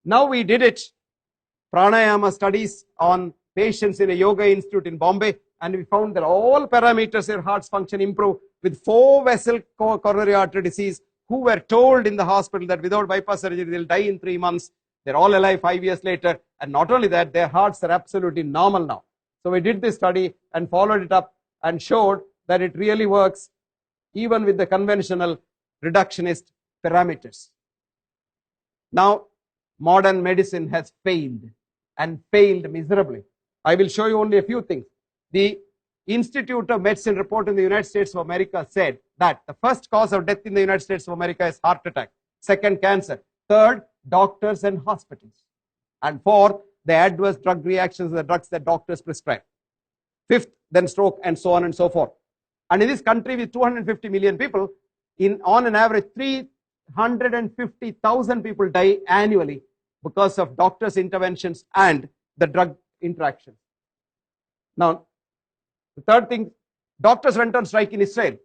Now we did it, pranayama studies on patients in a yoga institute in Bombay, and we found that all parameters in heart's function improve with 4-vessel coronary artery disease, who were told in the hospital that without bypass surgery they'll die in 3 months. They're all alive 5 years later, and not only that, their hearts are absolutely normal now. So we did this study and followed it up and showed that it really works even with the conventional reductionist parameters. Now, modern medicine has failed and failed miserably. I will show you only a few things. The Institute of Medicine report in the United States of America said that the first cause of death in the United States of America is heart attack. Second, cancer. Third, doctors and hospitals. And fourth, the adverse drug reactions of the drugs that doctors prescribe. Fifth, then stroke, and so on and so forth. And in this country with 250 million people, on an average 350,000 people die annually because of doctors' interventions and the drug interactions. Now, the third thing, doctors went on strike in Israel a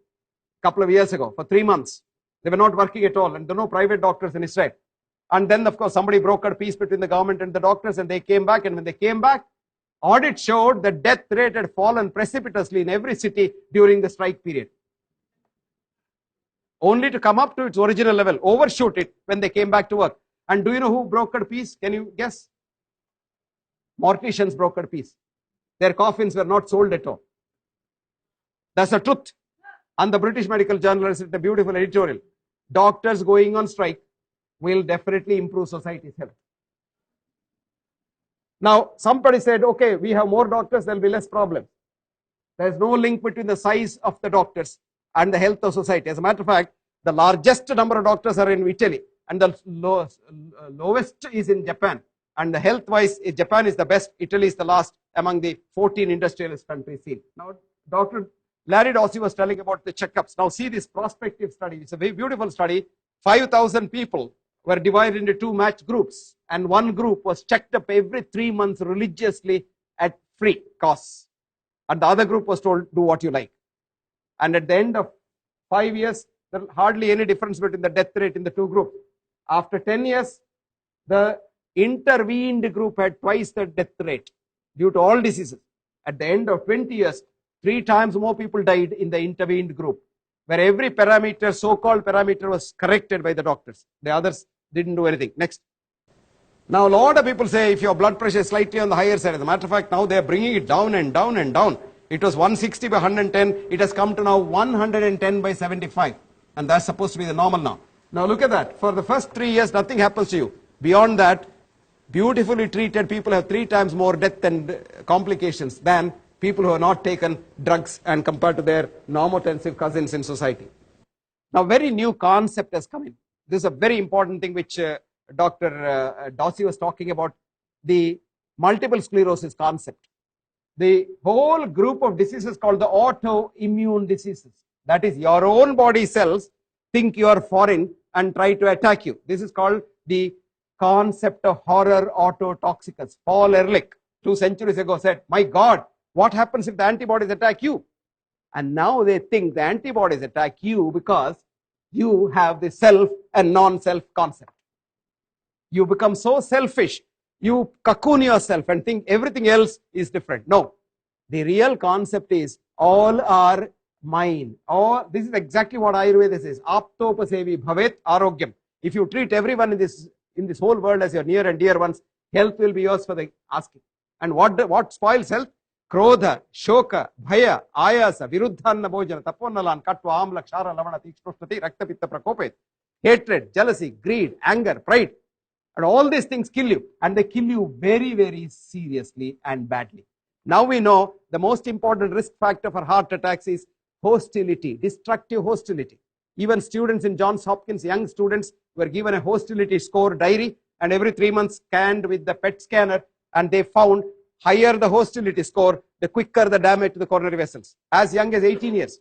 couple of years ago for 3 months. They were not working at all, and there were no private doctors in Israel. And then, of course, somebody brokered peace between the government and the doctors, and they came back. And when they came back, audit showed the death rate had fallen precipitously in every city during the strike period, only to come up to its original level, overshoot it when they came back to work. And do you know who brokered peace? Can you guess? Morticians brokered peace. Their coffins were not sold at all. That's the truth. And the British Medical Journal has written a beautiful editorial. Doctors going on strike will definitely improve society's health. Now, somebody said, okay, we have more doctors, there will be less problems. There is no link between the size of the doctors and the health of society. As a matter of fact, the largest number of doctors are in Italy, and the lowest is in Japan. And the health-wise, Japan is the best, Italy is the last among the 14 industrialist countries seen. Now, Dr. Larry Dossey was telling about the checkups. Now, see this prospective study. It's a very beautiful study. 5,000 people were divided into 2 matched groups, and one group was checked up every 3 months religiously at free costs, and the other group was told, do what you like. And at the end of 5 years, there was hardly any difference between the death rate in the 2 groups. After 10 years, the intervened group had twice the death rate due to all diseases. At the end of 20 years, 3 times more people died in the intervened group, where every parameter, so-called parameter, was corrected by the doctors. The others didn't do anything. Next. Now, a lot of people say if your blood pressure is slightly on the higher side, as a matter of fact, now they are bringing it down and down and down. It was 160 by 110. It has come to now 110 by 75. And that's supposed to be the normal now. Now, look at that. For the first 3 years, nothing happens to you. Beyond that, beautifully treated people have 3 times more death and complications than people who have not taken drugs and compared to their normotensive cousins in society. Now, very new concept has come in. This is a very important thing which Dr. Dossey was talking about, the multiple sclerosis concept. The whole group of diseases called the autoimmune diseases. That is, your own body cells think you are foreign and try to attack you. This is called the concept of horror autotoxicus. Paul Ehrlich 2 centuries ago said, my God, what happens if the antibodies attack you? And now they think the antibodies attack you because you have the self and non-self concept. You become so selfish, you cocoon yourself and think everything else is different. No, the real concept is all are mine. Or this is exactly what Ayurveda says. Aptopasevi bhavet arogyam. If you treat everyone in this whole world as your near and dear ones, health will be yours for the asking. And what spoils health? Krodha, shoka, bhaya, ayasa, viruddhanna bhojana, taponalan, katva, amla, kshara, lavana, tikshprashnati, raktapitta prakopet. Hatred, jealousy, greed, anger, pride. And all these things kill you. And they kill you very, very seriously and badly. Now we know the most important risk factor for heart attacks is hostility, destructive hostility. Even students in Johns Hopkins, young students, were given a hostility score diary and every 3 months scanned with the PET scanner, and they found higher the hostility score, the quicker the damage to the coronary vessels. As young as 18 years.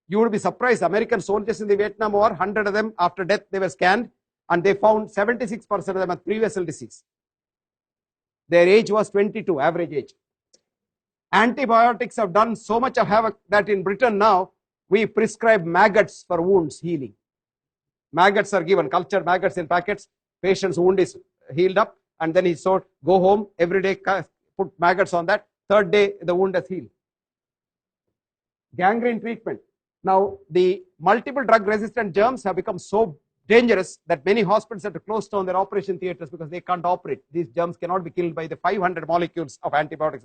You would be surprised, American soldiers in the Vietnam War, 100 of them after death they were scanned, and they found 76% of them had pre-vessel disease. Their age was 22, average age. Antibiotics have done so much of havoc that in Britain now, we prescribe maggots for wounds healing. Maggots are given, cultured maggots in packets. Patient's wound is healed up, and then he said, go home every day, put maggots on that. Third day, the wound has healed. Gangrene treatment. Now, the multiple drug resistant germs have become so dangerous that many hospitals have to close down their operation theaters because they can't operate. These germs cannot be killed by the 500 molecules of antibiotics.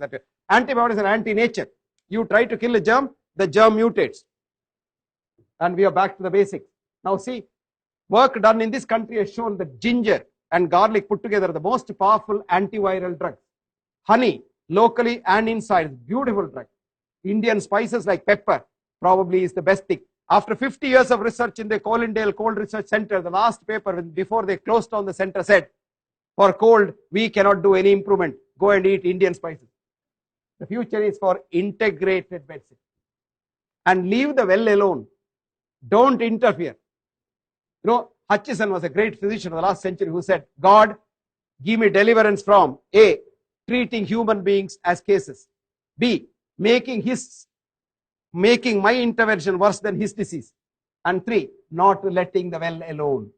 Antibiotics are anti-nature. You try to kill a germ, the germ mutates. And we are back to the basics. Now see, work done in this country has shown that ginger and garlic put together are the most powerful antiviral drugs. Honey, locally and inside, beautiful drug. Indian spices like pepper probably is the best thing. After 50 years of research in the Colindale Cold Research Center, the last paper before they closed down the center said, for cold, we cannot do any improvement. Go and eat Indian spices. The future is for integrated medicine. And leave the well alone. Don't interfere. You know, Hutchison was a great physician of the last century who said, God, give me deliverance from A, treating human beings as cases. B, making my intervention worse than his disease. And 3, not letting the well alone.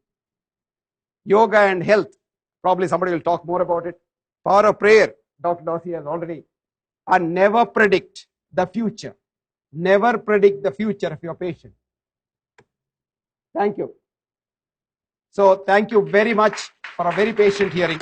Yoga and health. Probably somebody will talk more about it. Power of prayer. Dr. Dossi has already. And never predict the future. Never predict the future of your patient. Thank you. So thank you very much for a very patient hearing.